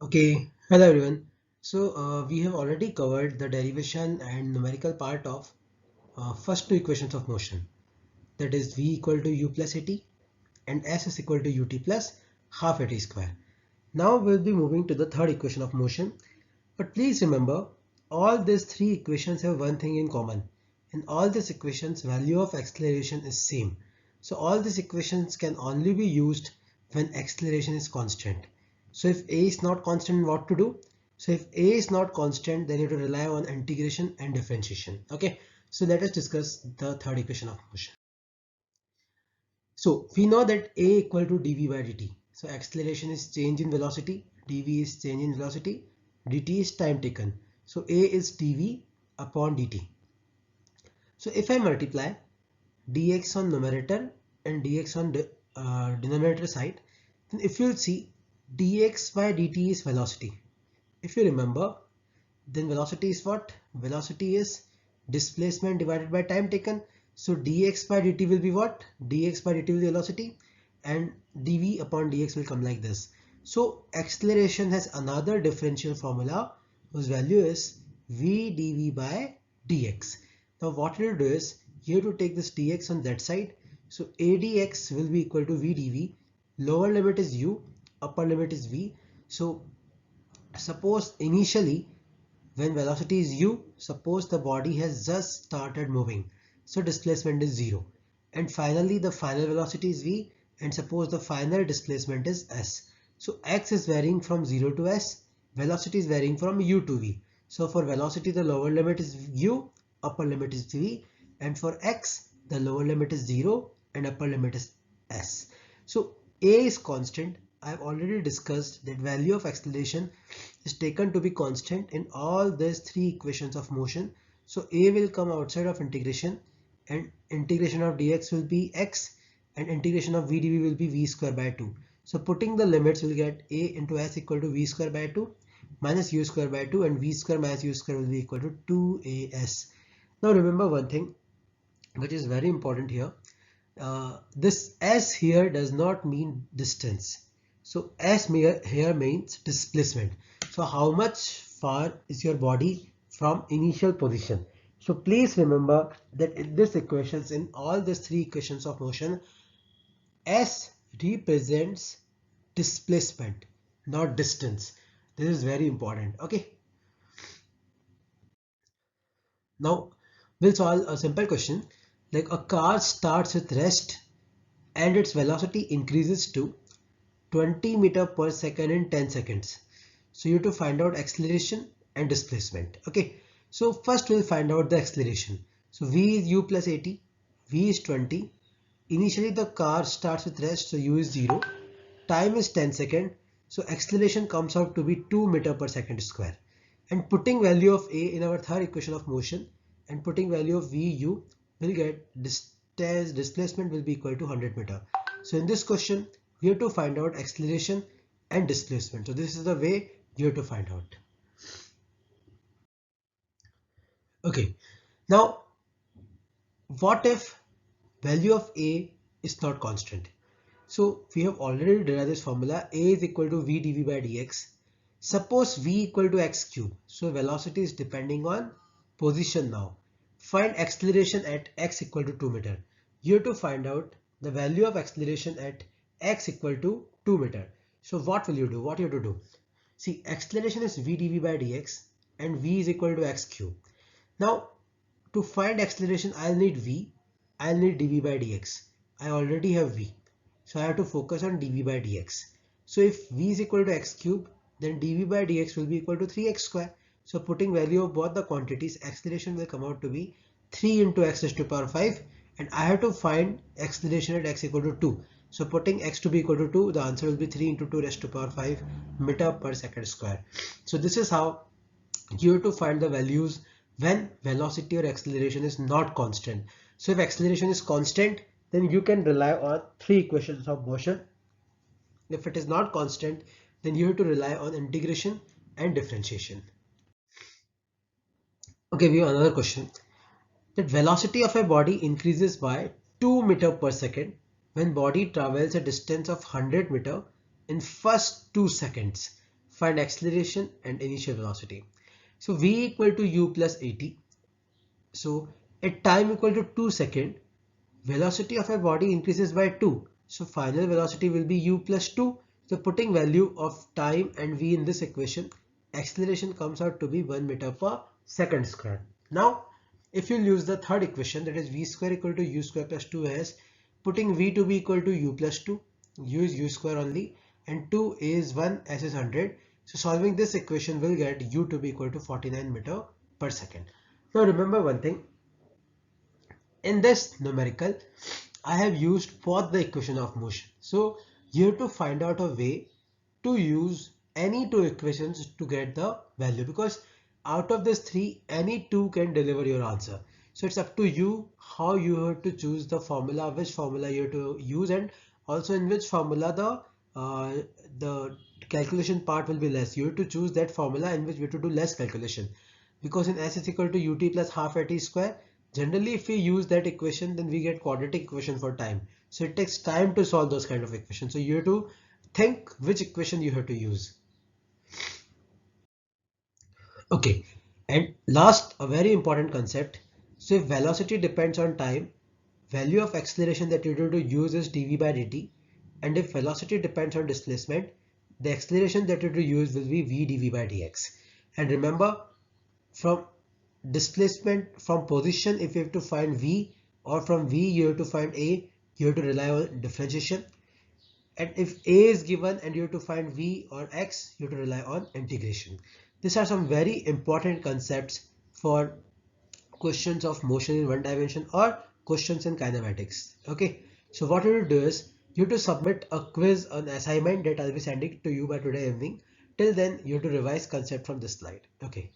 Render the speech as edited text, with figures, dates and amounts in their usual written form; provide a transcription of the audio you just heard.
Okay, hello everyone. We have already covered the derivation and numerical part of first two equations of motion. That is v equal to u plus at and s is equal to ut plus half at square. Now we'll be moving to the third equation of motion. But please remember, all these three equations have one thing in common. In all these equations, value of acceleration is same. So all these equations can only be used when acceleration is constant. So if a is not constant, what to do? So if a is not constant, then you have to rely on integration and differentiation. Okay, so let us discuss the third equation of motion. So we know that a equal to dv by dt. So acceleration is change in velocity, dv is change in velocity, dt is time taken. So a is dv upon dt. So if I multiply dx on numerator and dx on denominator side, then if you'll see dx by dt is velocity. If you remember, then velocity is what? Velocity is displacement divided by time taken. So dx by dt will be what? Dx by dt will be velocity and dv upon dx will come like this. So acceleration has another differential formula whose value is v dv by dx. Now what you will do is you have to take this dx on that side. So adx will be equal to v dv. Lower limit is u, upper limit is v. So suppose initially when velocity is u, suppose the body has just started moving, so displacement is 0. And finally the final velocity is v, and suppose the final displacement is s. So x is varying from 0 to s, velocity is varying from u to v. So for velocity the lower limit is u, upper limit is v, and for x the lower limit is 0 and upper limit is s. So a is constant. I have already discussed that value of acceleration is taken to be constant in all these three equations of motion. So a will come outside of integration and integration of dx will be x and integration of v dv will be v square by 2. So putting the limits will get a into s equal to v square by 2 minus u square by 2 and v square minus u square will be equal to 2as. Now remember one thing which is very important here. This s here does not mean distance. So s here means displacement. So how much far is your body from initial position? So please remember that in this equations, in all these three equations of motion, s represents displacement, not distance. This is very important. Okay. Now we'll solve a simple question. Like a car starts with rest and its velocity increases to 20 meter per second in 10 seconds. So you have to find out acceleration and displacement. Okay, so first we'll find out the acceleration. So v is u plus at, v is 20. Initially the car starts with rest, so u is 0. Time is 10 seconds. So acceleration comes out to be 2 meter per second square. And putting value of a in our third equation of motion and putting value of vu will get displacement will be equal to 100 meter. So in this question we have to find out acceleration and displacement. So this is the way you have to find out. Okay, now what if value of a is not constant? So we have already derived this formula. A is equal to v dv by dx. Suppose v equal to x cube. So velocity is depending on position now. Find acceleration at x equal to 2 meter. You have to find out the value of acceleration at x equal to 2 meter. So what will you do? What you have to do? See, acceleration is v dv by dx and v is equal to x cube. Now to find acceleration I'll need v, I'll need dv by dx. I already have v. So I have to focus on dv by dx. So if v is equal to x cube, then dv by dx will be equal to 3x square. So putting value of both the quantities, acceleration will come out to be 3 into x raised to power 5 and I have to find acceleration at x equal to 2. So putting x to be equal to 2, the answer will be 3 into 2 raised to power 5 meter per second square. So this is how you have to find the values when velocity or acceleration is not constant. So if acceleration is constant, then you can rely on three equations of motion. If it is not constant, then you have to rely on integration and differentiation. Okay, we have another question. That velocity of a body increases by 2 meter per second when body travels a distance of 100 meter in first 2 seconds. find acceleration and initial velocity. So v equal to u plus at. So at time equal to 2 seconds, velocity of a body increases by 2. So final velocity will be u plus 2. So putting value of time and v in this equation, acceleration comes out to be 1 meter per second square. Now, if you use the third equation, that is v square equal to u square plus 2s, putting v to be equal to u plus 2, u is u square only, and 2 is 1, s is 100. So solving this equation will get u to be equal to 49 meter per second. Now remember one thing, in this numerical, I have used both the equation of motion. So you have to find out a way to use any two equations to get the value, because out of these three, any two can deliver your answer. So it's up to you how you have to choose the formula, which formula you have to use, and also in which formula the calculation part will be less. You have to choose that formula in which we have to do less calculation, because in s is equal to ut plus half at square, generally if we use that equation, then we get quadratic equation for time. So it takes time to solve those kind of equations. So you have to think which equation you have to use. Okay, and last, a very important concept. So if velocity depends on time, value of acceleration that you have to use is dv by dt, and if velocity depends on displacement, the acceleration that you have to use will be v dv by dx. And remember, from displacement, from position, if you have to find v, or from v you have to find a, you have to rely on differentiation. And if a is given and you have to find v or x, you have to rely on integration. These are some very important concepts for questions of motion in one dimension or questions in kinematics. Okay, so what you will do is you have to submit a quiz, an assignment that I'll be sending to you by today evening. Till then, you have to revise concept from this slide. Okay.